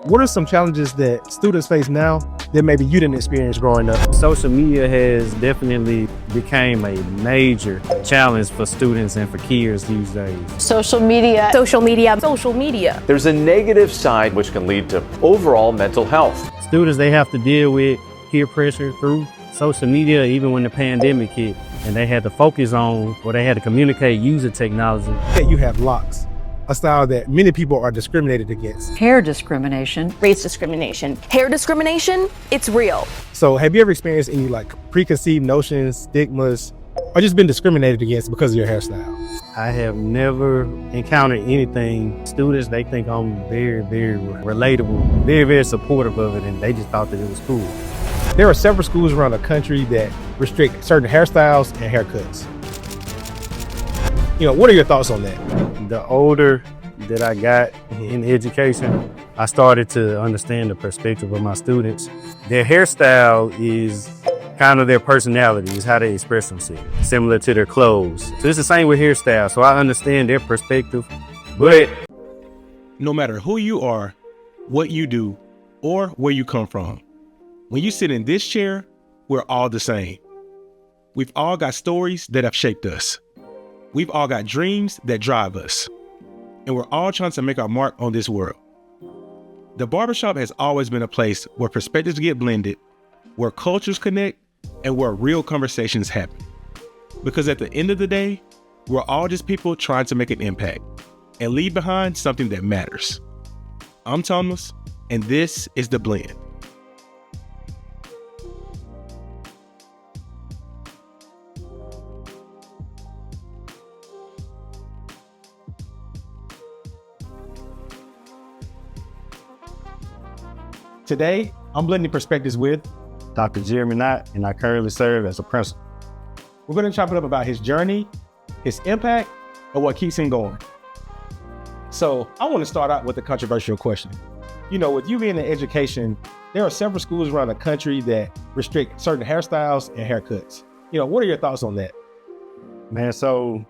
What are some challenges that students face now that maybe you didn't experience growing up? Social media has definitely became a major challenge for students and for kids these days. Social media. There's a negative side which can lead to overall mental health. Students, they have to deal with peer pressure through social media, even when the pandemic hit, and they had to focus on, or they had to communicate using technology. That you have locks, a style that many people are discriminated against. Hair discrimination. Race discrimination. Hair discrimination, it's real. So have you ever experienced any preconceived notions, stigmas, or just been discriminated against because of your hairstyle? I have never encountered anything. Students, they think I'm very, very relatable, very, very supportive of it, and they just thought that it was cool. There are several schools around the country that restrict certain hairstyles and haircuts. What are your thoughts on that? The older that I got in education, I started to understand the perspective of my students. Their hairstyle is kind of their personality, is how they express themselves, similar to their clothes. So it's the same with hairstyle, so I understand their perspective, but no matter who you are, what you do, or where you come from, when you sit in this chair, we're all the same. We've all got stories that have shaped us. We've all got dreams that drive us. And we're all trying to make our mark on this world. The barbershop has always been a place where perspectives get blended, where cultures connect, and where real conversations happen. Because at the end of the day, we're all just people trying to make an impact and leave behind something that matters. I'm Thomas, and this is The Blend. Today, I'm blending perspectives with Dr. Jeremy Knott, and I currently serve as a principal. We're going to chop it up about his journey, his impact, and what keeps him going. So I want to start out with a controversial question. With you being in education, there are several schools around the country that restrict certain hairstyles and haircuts. What are your thoughts on that? Man, so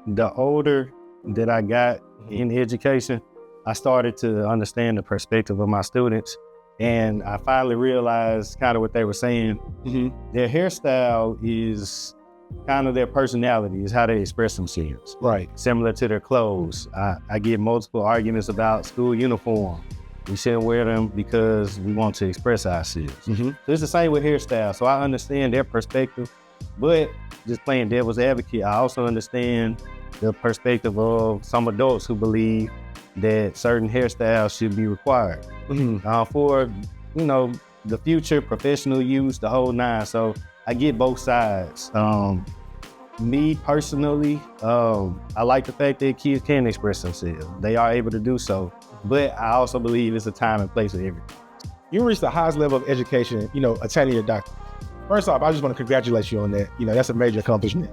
the older that I got in education, I started to understand the perspective of my students. And I finally realized kind of what they were saying. Their hairstyle is kind of their personality, is how they express themselves. Right. Similar to their clothes. I get multiple arguments about school uniform. We shouldn't wear them because we want to express ourselves. So it's the same with hairstyle. So I understand their perspective, but just playing devil's advocate, I also understand the perspective of some adults who believe that certain hairstyles should be required for, the future, professional use, the whole nine. So I get both sides. Me personally, I like the fact that kids can express themselves. They are able to do so, but I also believe it's a time and place for everything. You reached the highest level of education, attaining your doctorate. First off, I just want to congratulate you on that. That's a major accomplishment.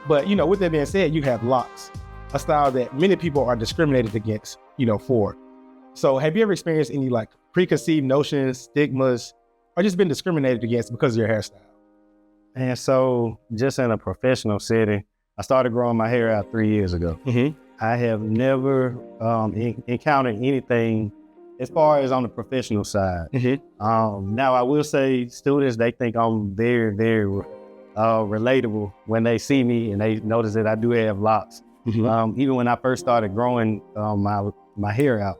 But, with that being said, you have locks, a style that many people are discriminated against, for. So have you ever experienced any preconceived notions, stigmas, or just been discriminated against because of your hairstyle? And so just in a professional setting, I started growing my hair out 3 years ago. I have never encountered anything as far as on the professional side. Now I will say students, they think I'm very, very relatable when they see me and they notice that I do have locks. Even when I first started growing my hair out,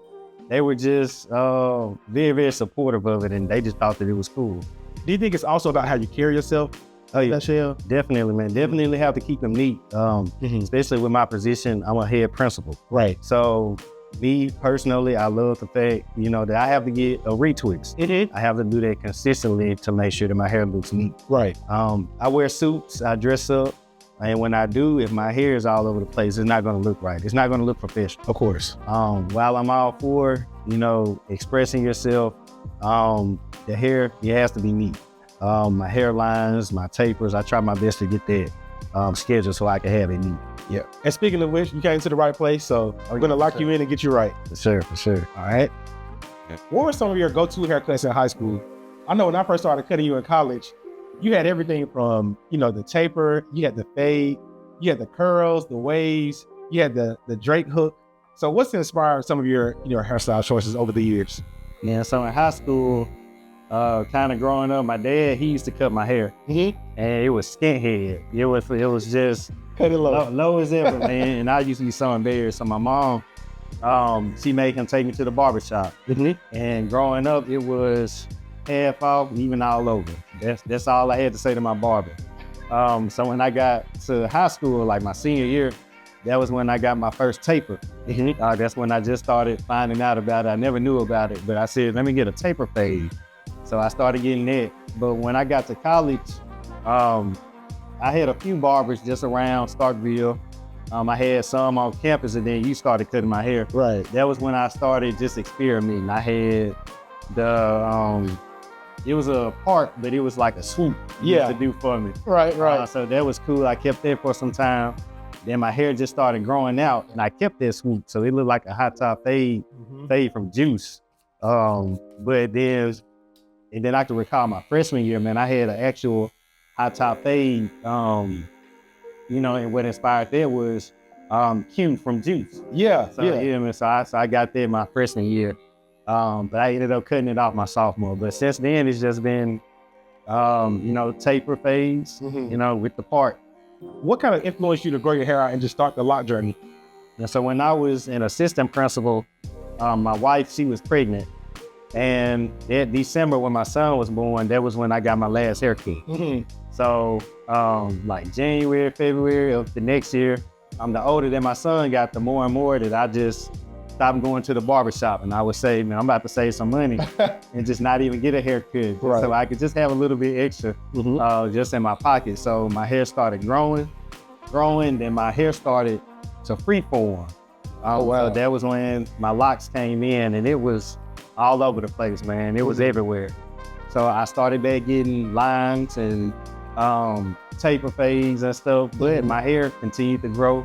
they were just very, very supportive of it, and they just thought that it was cool. Do you think it's also about how you carry yourself? Oh yeah, definitely, man. Definitely have to keep them neat, especially with my position. I'm a head principal. Right. So me personally, I love the fact, that I have to get a retwist. I have to do that consistently to make sure that my hair looks neat. Right. I wear suits, I dress up. And when I do, if my hair is all over the place, it's not gonna look right. It's not gonna look professional. Of course. While I'm all for, expressing yourself, the hair, it has to be neat. My hairlines, my tapers, I try my best to get that scheduled so I can have it neat. Yeah. And speaking of which, you came to the right place, so I'm gonna lock you in and get you right. For sure. All right. What were some of your go-to haircuts in high school? I know when I first started cutting you in college, you had everything from, the taper, you had the fade, you had the curls, the waves, you had the Drake hook. So what's inspired some of your hairstyle choices over the years? Yeah, so in high school, kind of growing up, my dad, he used to cut my hair. And it was skinhead. It was just Cut it low. low as ever, man. And I used to be so embarrassed. So my mom, she made him take me to the barber shop. And growing up, it was half off, even all over. That's all I had to say to my barber. So when I got to high school, like my senior year, that was when I got my first taper. That's when I just started finding out about it. I never knew about it, but I said, let me get a taper fade. So I started getting that. But when I got to college, I had a few barbers just around Starkville. I had some on campus, and then you started cutting my hair. Right. That was when I started just experimenting. I had it was a part, but it was like a swoop to do for me. Right. So that was cool. I kept that for some time. Then my hair just started growing out, and I kept that swoop, so it looked like a hot top fade from Juice. But then I can recall my freshman year, man, I had an actual hot top fade. And what inspired that was Q from Juice. So I got that my freshman year. But I ended up cutting it off my sophomore. But since then, it's just been, taper fades, with the part. What kind of influenced you to grow your hair out and just start the lock journey? And so when I was an assistant principal, my wife, she was pregnant. And that December when my son was born, that was when I got my last haircut. So like January, February of the next year, the older that my son got, the more and more that I just stopped going to the barbershop. And I would say, man, I'm about to save some money and just not even get a haircut. Right. So I could just have a little bit extra just in my pocket. So my hair started growing, then my hair started to freeform. So that was when my locks came in, and it was all over the place, man. It was everywhere. So I started back getting lines and taper fades and stuff, but my hair continued to grow.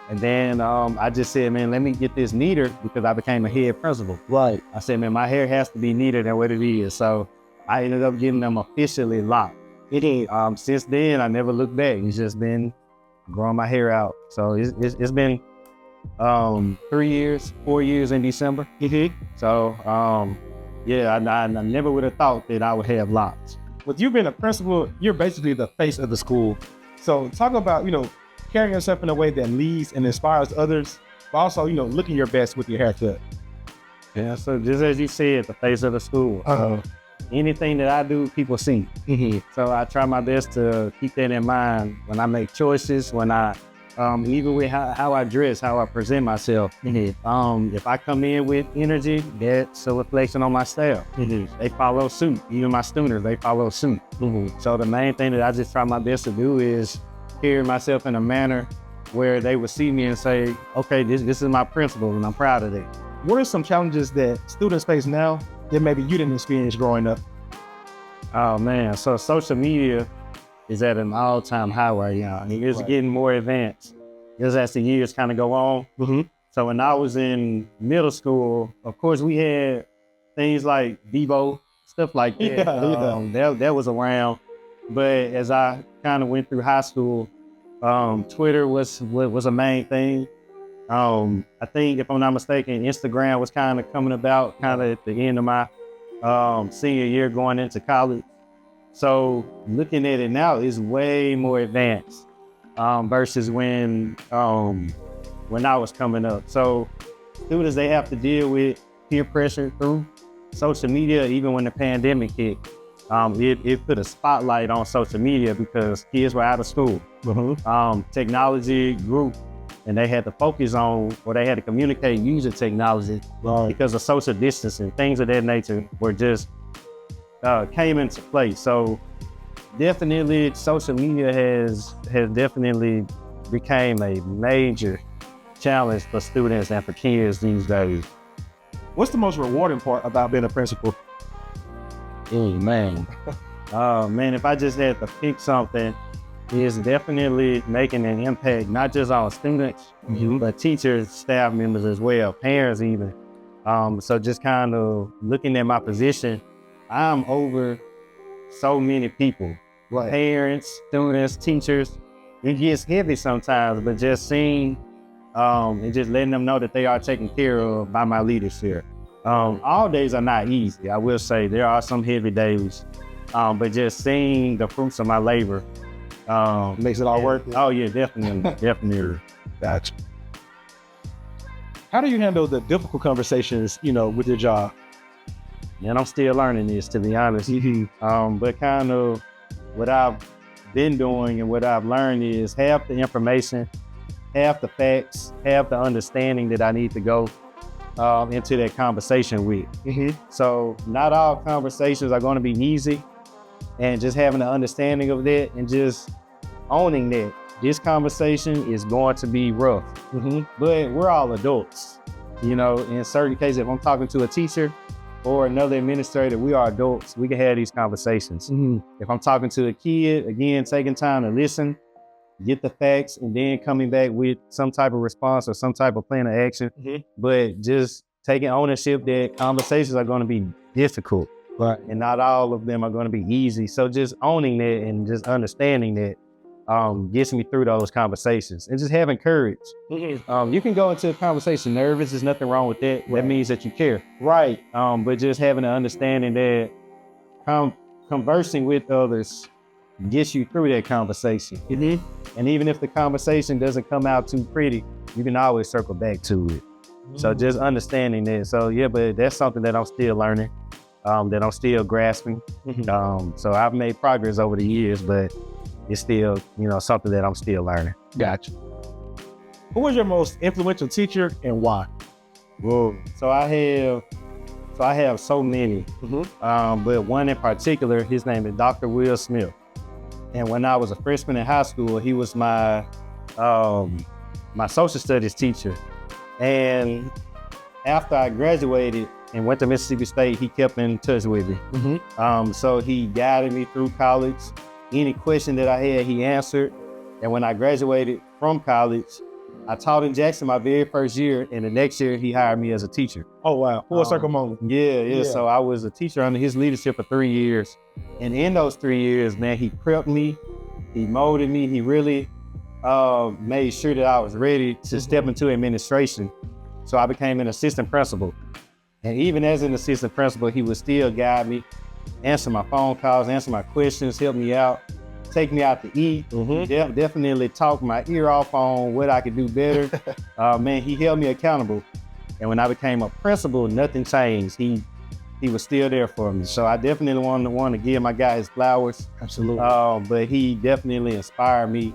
And then I just said, man, let me get this neater, because I became a head principal. Right. I said, man, my hair has to be neater than what it is. So I ended up getting them officially locked. Since then, I never looked back. It's just been growing my hair out. So it's been 4 years in December. So I never would have thought that I would have locks. With you being a principal, you're basically the face of the school. So talk about, carrying yourself in a way that leads and inspires others, but also, looking your best with your haircut. Yeah, so just as you said, the face of the school. Anything that I do, people see. So I try my best to keep that in mind when I make choices, when I, even with how I dress, how I present myself. If I come in with energy, that's a reflection on my staff. They follow suit. Even my students, they follow suit. So the main thing that I just try my best to do is carry myself in a manner where they would see me and say, okay, this is my principal, and I'm proud of that. What are some challenges that students face now that maybe you didn't experience growing up? Oh man, so social media is at an all-time high right now. I mean, it's getting more advanced just as the years kind of go on. So when I was in middle school, of course, we had things like Devo, stuff like that. That was around. But as I kind of went through high school, Twitter was a main thing. I think, if I'm not mistaken, Instagram was kind of coming about kind of at the end of my senior year going into college. So looking at it now is way more advanced versus when I was coming up. So students, they have to deal with peer pressure through social media. Even when the pandemic hit, it put a spotlight on social media because kids were out of school. Technology grew, and they had to focus on, or they had to communicate using technology because of social distancing, things of that nature were just came into play. So definitely social media has definitely became a major challenge for students and for kids these days. What's the most rewarding part about being a principal? Man, if I just had to pick something, it's definitely making an impact, not just on students, but teachers, staff members as well, parents even. So just kind of looking at my position, I'm over so many people, parents, students, teachers. It gets heavy sometimes, but just seeing and just letting them know that they are taken care of by my leadership. All days are not easy. I will say there are some heavy days, but just seeing the fruits of my labor Makes it all worth it. Oh yeah, definitely, definitely. Gotcha. How do you handle the difficult conversations, with your job? And I'm still learning this, to be honest. But kind of what I've been doing and what I've learned is have the information, have the facts, have the understanding that I need to go into that conversation with. So not all conversations are going to be easy, and just having the understanding of that and just owning that this conversation is going to be rough. But we're all adults. In certain cases, if I'm talking to a teacher or another administrator, we are adults. We can have these conversations. If I'm talking to a kid, again, taking time to listen, get the facts, and then coming back with some type of response or some type of plan of action. But just taking ownership that conversations are going to be difficult, Right. and not all of them are going to be easy. So just owning that and just understanding that gets me through those conversations, and just having courage. You can go into a conversation nervous. There's nothing wrong with that. That means that you care. Right. But just having an understanding that conversing with others gets you through that conversation. And even if the conversation doesn't come out too pretty, you can always circle back to it. So just understanding that. So yeah, but that's something that I'm still learning, that I'm still grasping. So I've made progress over the years, but it's still, something that I'm still learning. Gotcha. Who was your most influential teacher and why? Whoa. So I have so many, but one in particular, his name is Dr. Will Smith. And when I was a freshman in high school, he was my social studies teacher. And after I graduated and went to Mississippi State, he kept in touch with me. So he guided me through college. Any question that I had, he answered. And when I graduated from college, I taught in Jackson my very first year, and the next year he hired me as a teacher. Oh, wow. Full circle moment. Yeah. So I was a teacher under his leadership for 3 years. And in those 3 years, man, he prepped me, he molded me, he really made sure that I was ready to step into administration. So I became an assistant principal. And even as an assistant principal, he would still guide me, answer my phone calls, answer my questions, help me out, take me out to eat. Definitely talk my ear off on what I could do better. Man, he held me accountable. And when I became a principal, nothing changed. He was still there for me. So I definitely want to give my guy his flowers. Absolutely. But he definitely inspired me,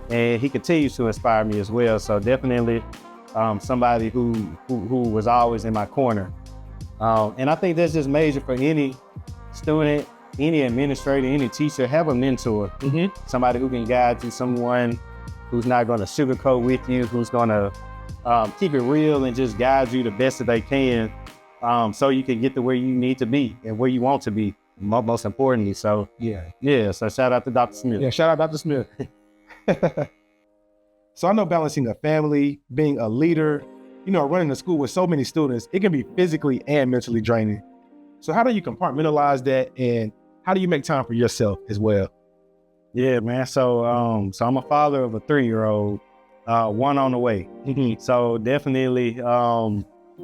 and he continues to inspire me as well. So definitely somebody who was always in my corner. And I think that's just major for any student, any administrator, any teacher. Have a mentor, somebody who can guide you, someone who's not going to sugarcoat with you, who's going to keep it real and just guide you the best that they can, so you can get to where you need to be and where you want to be, most importantly. So yeah, so shout out to Dr. Smith. Yeah, shout out Dr. Smith. So I know balancing a family, being a leader, running a school with so many students, it can be physically and mentally draining. So how do you compartmentalize that, and how do you make time for yourself as well? Yeah, man. So I'm a father of a 3-year-old, one on the way. So definitely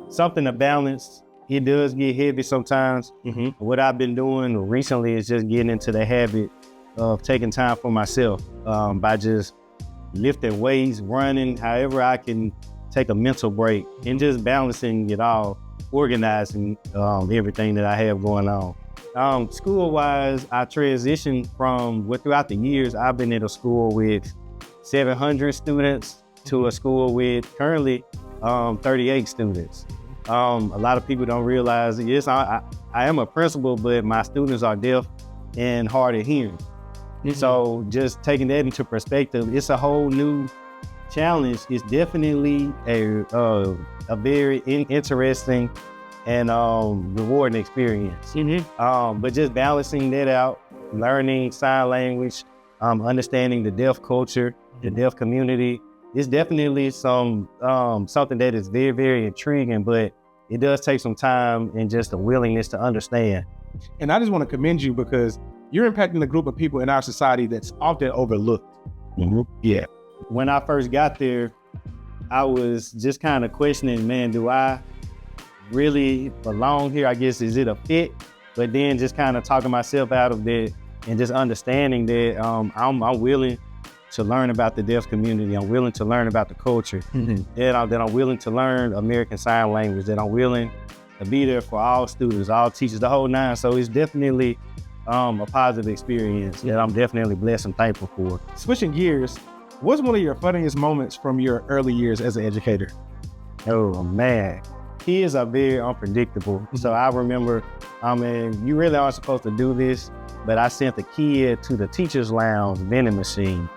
something to balance. It does get heavy sometimes. What I've been doing recently is just getting into the habit of taking time for myself, by just lifting weights, running, however I can take a mental break, and just balancing it all, organizing everything that I have going on. School-wise, I transitioned throughout the years, I've been at a school with 700 students to a school with currently 38 students. A lot of people don't realize, yes, I am a principal, but my students are deaf and hard of hearing. So just taking that into perspective, it's a whole new challenge. It's definitely a very interesting and rewarding experience. But just balancing that out, learning sign language, understanding the deaf culture, the deaf community, it's definitely something that is very, very intriguing, but it does take some time and just a willingness to understand. And I just want to commend you, because you're impacting a group of people in our society that's often overlooked. Yeah. When I first got there, I was just kind of questioning, man, do I really belong here? I guess, is it a fit? But then just kind of talking myself out of that and just understanding that I'm willing to learn about the deaf community. I'm willing to learn about the culture. That I'm willing to learn American Sign Language, that I'm willing to be there for all students, all teachers, the whole nine. So it's definitely a positive experience that I'm definitely blessed and thankful for. Switching gears, what's one of your funniest moments from your early years as an educator? Oh man, kids are very unpredictable. So I remember, you really aren't supposed to do this, but I sent the kid to the teacher's lounge vending machine.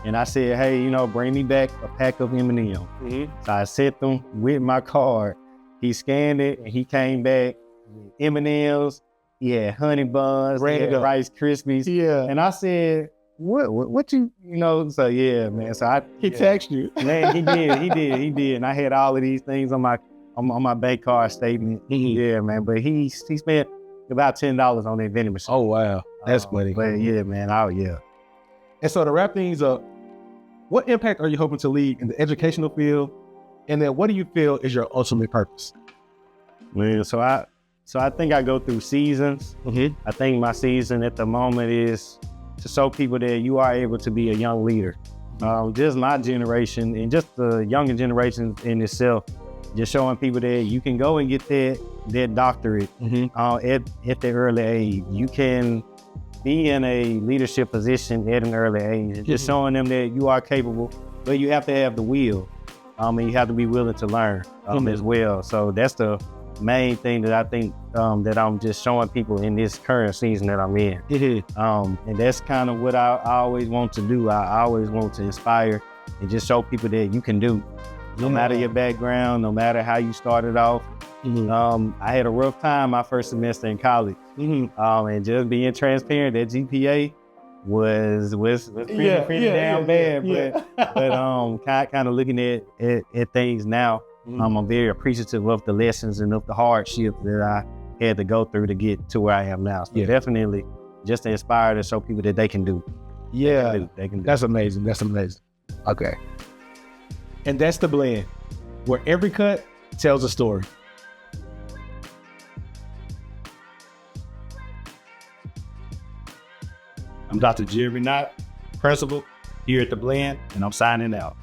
And I said, hey, bring me back a pack of M&M. So I sent them with my card. He scanned it and he came back with M&Ms. He had honey buns, he had Rice Krispies. Yeah. And I said, what you, so yeah, man. So he texted you. Man, he did. And I had all of these things on my bank card statement. Yeah, man. But he spent about $10 on that vending machine. Oh, wow. That's funny. But yeah, man, yeah. And so to wrap things up, what impact are you hoping to leave in the educational field? And then what do you feel is your ultimate purpose? Man, so I think I go through seasons. I think my season at the moment is to show people that you are able to be a young leader. Just my generation and just the younger generation in itself, just showing people that you can go and get that doctorate at the early age. You can be in a leadership position at an early age. Just showing them that you are capable, but you have to have the will. And you have to be willing to learn as well. So that's the main thing that I think that I'm just showing people in this current season that I'm in. And that's kind of what I always want to do. I always want to inspire and just show people that you can do. No matter your background, no matter how you started off. I had a rough time my first semester in college. And just being transparent, that GPA was pretty damn bad. But kind of looking at things now, I'm very appreciative of the lessons and of the hardship that I had to go through to get to where I am now. So definitely just to inspire to show people that they can do. They can do. That's amazing. That's amazing. Okay. And that's The Blend, where every cut tells a story. I'm Dr. Jeremy Knott, principal here at The Blend, and I'm signing out.